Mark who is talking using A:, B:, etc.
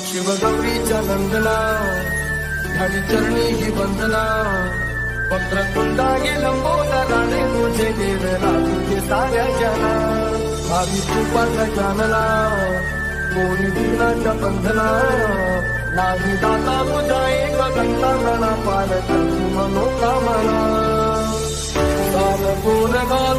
A: शिवगौरीच्या नंदना ह्यानी चरणी ही वंदना वक्रतुंडागी लंबोदराने तुझे देवला तुझे साऱ्या जना भावी कृपाचा जानला कोणी विघ्नाच्या बंधना नाही दाता तुझा एक गंगा पार मनोकामना गुण गा